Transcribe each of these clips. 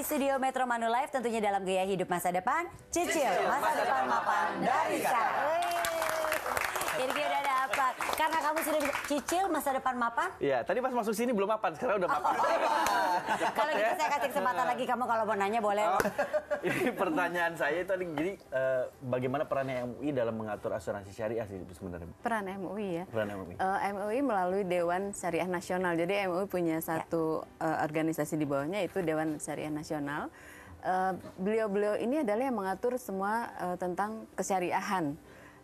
di studio Metro Manulife tentunya dalam gaya hidup masa depan, cicil masa depan mapan dari sekarang. Jadi kita udah dapat. Karena kamu sudah bisa cicil masa depan mapan. Iya, tadi pas masuk sini belum mapan, sekarang udah mapan. Kalau gitu saya kasih kesempatan lagi, kamu kalau mau nanya boleh. Ini pertanyaan saya tadi, jadi bagaimana perannya MUI dalam mengatur asuransi syariah sih sebenarnya? Peran MUI ya? Peran MUI. MUI melalui Dewan Syariah Nasional. Jadi MUI punya satu organisasi di bawahnya, itu Dewan Syariah Nasional. Beliau-beliau ini adalah yang mengatur semua tentang kesyariahan.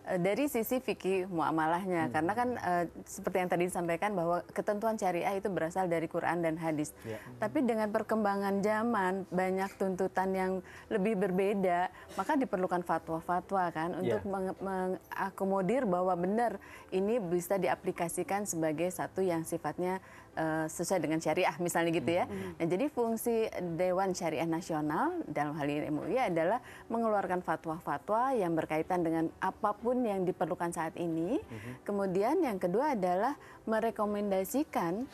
Dari sisi fikih muamalahnya, karena kan seperti yang tadi disampaikan bahwa ketentuan syariah itu berasal dari Quran dan hadis. Tapi dengan perkembangan zaman, banyak tuntutan yang lebih berbeda, maka diperlukan fatwa-fatwa kan untuk mengakomodir bahwa benar ini bisa diaplikasikan sebagai satu yang sifatnya sesuai dengan syariah misalnya gitu ya. Nah, jadi fungsi Dewan Syariah Nasional dalam hal ini MUI adalah mengeluarkan fatwa-fatwa yang berkaitan dengan apapun yang diperlukan saat ini. Kemudian yang kedua adalah merekomendasikan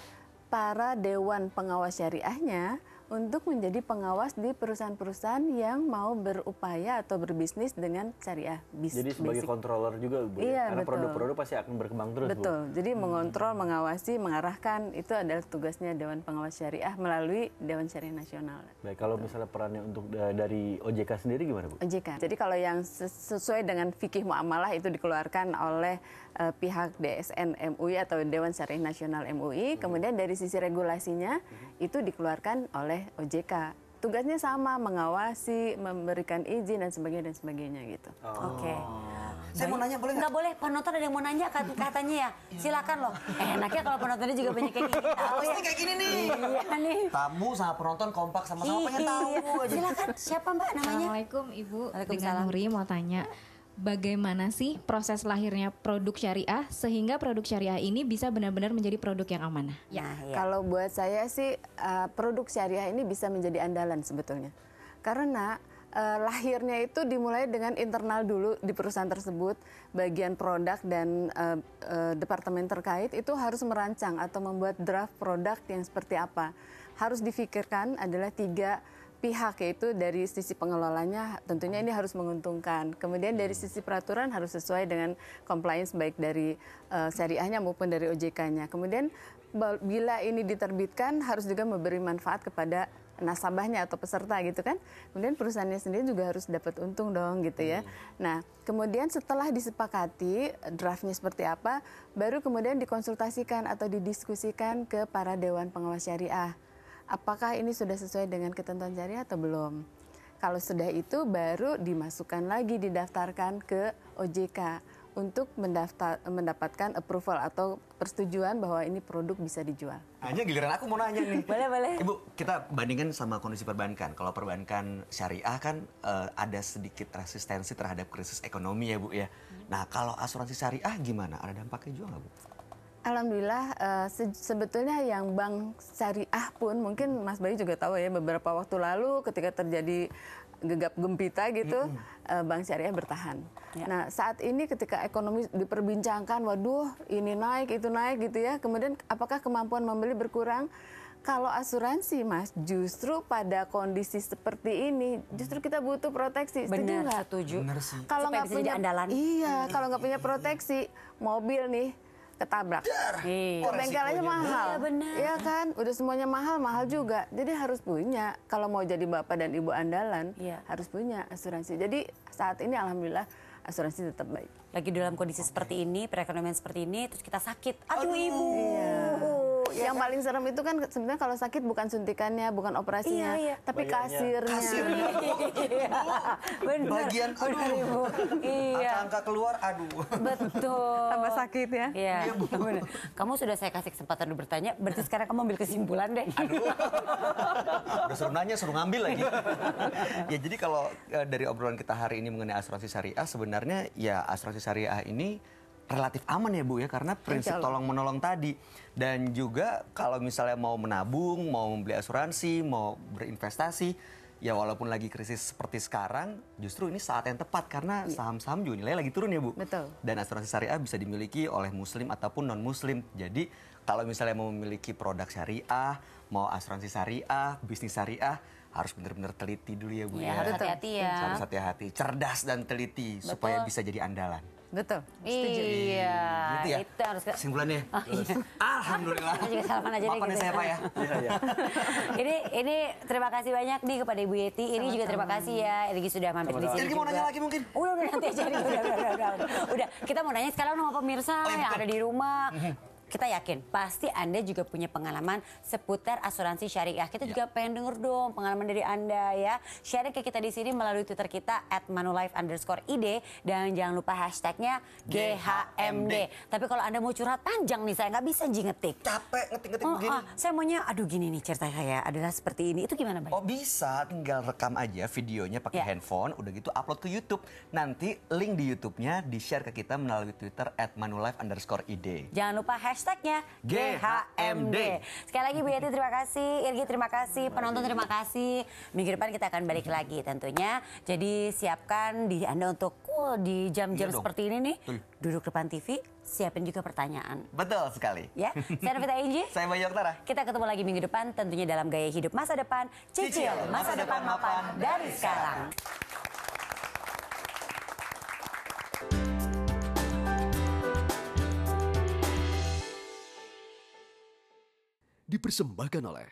para dewan pengawas syariahnya untuk menjadi pengawas di perusahaan-perusahaan yang mau berupaya atau berbisnis dengan syariah. Jadi sebagai controller juga, Bu, iya, karena betul. produk-produk pasti akan berkembang terus, betul. Bu. Jadi mengontrol, mengawasi, mengarahkan, itu adalah tugasnya Dewan Pengawas Syariah melalui Dewan Syariah Nasional. Baik, kalau misalnya perannya untuk dari OJK sendiri gimana, Bu? OJK. Jadi kalau yang sesuai dengan fikih muamalah itu dikeluarkan oleh pihak DSN MUI atau Dewan Syariah Nasional MUI. Kemudian dari sisi regulasinya itu dikeluarkan oleh OJK. Tugasnya sama, mengawasi, memberikan izin dan sebagainya gitu. Oke. Saya mau nanya boleh nggak? Nggak boleh, penonton ada yang mau nanya katanya ya. Silakan loh. Enaknya kalau penontonnya juga banyak kayak gini. Tahu ya. Pasti kayak gini nih. Iya nih. Tamu sama penonton kompak sama-sama pengen tahu aja. Silakan. Siapa Mbak namanya? Assalamualaikum Ibu. Waalaikumsalam. Dengan Nuri mau tanya, bagaimana sih proses lahirnya produk syariah sehingga produk syariah ini bisa benar-benar menjadi produk yang amanah? Nah, ya. Kalau buat saya sih produk syariah ini bisa menjadi andalan sebetulnya. Karena lahirnya itu dimulai dengan internal dulu di perusahaan tersebut. Bagian produk dan departemen terkait itu harus merancang atau membuat draft produk yang seperti apa. Harus difikirkan adalah 3 pihak, yaitu dari sisi pengelolanya tentunya ini harus menguntungkan. Kemudian dari sisi peraturan harus sesuai dengan compliance baik dari syariahnya maupun dari OJK-nya. Kemudian bila ini diterbitkan harus juga memberi manfaat kepada nasabahnya atau peserta gitu kan. Kemudian perusahaannya sendiri juga harus dapat untung dong gitu ya. Nah, kemudian setelah disepakati draftnya seperti apa, baru kemudian dikonsultasikan atau didiskusikan ke para dewan pengawas syariah. Apakah ini sudah sesuai dengan ketentuan syariah atau belum? Kalau sudah itu baru dimasukkan lagi, didaftarkan ke OJK untuk mendapatkan approval atau persetujuan bahwa ini produk bisa dijual. Hanya giliran aku mau nanya nih. Boleh. Ibu, kita bandingkan sama kondisi perbankan. Kalau perbankan syariah kan ada sedikit resistensi terhadap krisis ekonomi ya, Bu ya. Nah, kalau asuransi syariah gimana? Ada dampaknya juga nggak, Bu? Alhamdulillah sebetulnya yang bank syariah pun mungkin Mas Bayu juga tahu ya, beberapa waktu lalu ketika terjadi gegap gempita gitu, bank syariah bertahan. Nah, saat ini ketika ekonomi diperbincangkan, waduh ini naik itu naik gitu ya, kemudian apakah kemampuan membeli berkurang? Kalau asuransi, Mas, justru pada kondisi seperti ini, justru kita butuh proteksi. Setuju nggak? Setuju. Bener sih. Kalau Supaya nggak bisa jadi punya andalan. Iya, kalau nggak punya proteksi, mobil nih ketabrak. Iya. Bengkelannya mahal. Iya, benar. Iya kan? Udah semuanya mahal juga. Jadi harus punya. Kalau mau jadi bapak dan ibu andalan, harus punya asuransi. Jadi saat ini alhamdulillah asuransi tetap baik. Lagi dalam kondisi seperti ini, perekonomian seperti ini, terus kita sakit. Aduh, Ibu. Iya. Yang paling serem itu kan sebenarnya kalau sakit bukan suntikannya, bukan operasinya, tapi kasirnya. Benar. Bagian Ibu. Iya. Angka-angka keluar, aduh. Betul. Tambah sakit ya. Iya. Benar. Kamu sudah saya kasih kesempatan untuk bertanya, berarti sekarang kamu ambil kesimpulan deh. Udah suruh nanya, suruh ngambil lagi. Ya, jadi kalau dari obrolan kita hari ini mengenai asuransi syariah, sebenarnya ya asuransi syariah ini relatif aman ya, Bu ya, karena prinsip tolong menolong tadi. Dan juga kalau misalnya mau menabung, mau membeli asuransi, mau berinvestasi, ya walaupun lagi krisis seperti sekarang, justru ini saat yang tepat karena saham-saham juga nilainya lagi turun ya, Bu. Betul. Dan asuransi syariah bisa dimiliki oleh muslim ataupun non-muslim. Jadi kalau misalnya mau memiliki produk syariah, mau asuransi syariah, bisnis syariah, harus benar-benar teliti dulu ya Bu Ya, harus Betul. hati-hati ya. Harus hati-hati, cerdas dan teliti supaya bisa jadi andalan. Betul. Iya, Gitu ya? itu harus ke... Kesimpulannya. Oh, iya. Alhamdulillah. Kita juga salaman aja deh Maafkan gitu saya ya. Pak ya. ini terima kasih banyak nih kepada Ibu Yeti. Ini juga terima kasih ya. Irgi sudah mampir di sini. Irgi mau juga. nanya lagi mungkin? Udah nanti aja. Udah. Kita mau nanya sekarang sama pemirsa yang ada di rumah. Kita yakin pasti Anda juga punya pengalaman seputar asuransi syariah. Kita juga pengen denger dong pengalaman dari Anda ya. Share ke kita di sini melalui Twitter kita @manulife_id dan jangan lupa hashtagnya GHMD. Tapi kalau Anda mau curhat panjang nih, saya nggak bisa ngetik. Capek ngetik-ngetik begini. Saya maunya, aduh gini nih cerita saya adalah seperti ini. Itu gimana, Bay? Oh bisa, tinggal rekam aja videonya pakai Ya. handphone, udah gitu upload ke YouTube. Nanti link di YouTube-nya di-share ke kita melalui Twitter @manulife_id. Jangan lupa hashtagnya GHMD. Sekali lagi Bu Yeti terima kasih, Irgi terima kasih, penonton terima kasih. Minggu depan kita akan balik lagi tentunya. Jadi siapkan diri Anda untuk di jam-jam Iya dong. seperti ini nih. Duduk depan TV, siapin juga pertanyaan. Betul sekali. Ya, saya Novita Inji. Saya Bayu Oktara. Kita ketemu lagi minggu depan tentunya dalam Gaya Hidup Masa Depan. Cicil masa depan mapan dari sekarang. Dipersembahkan oleh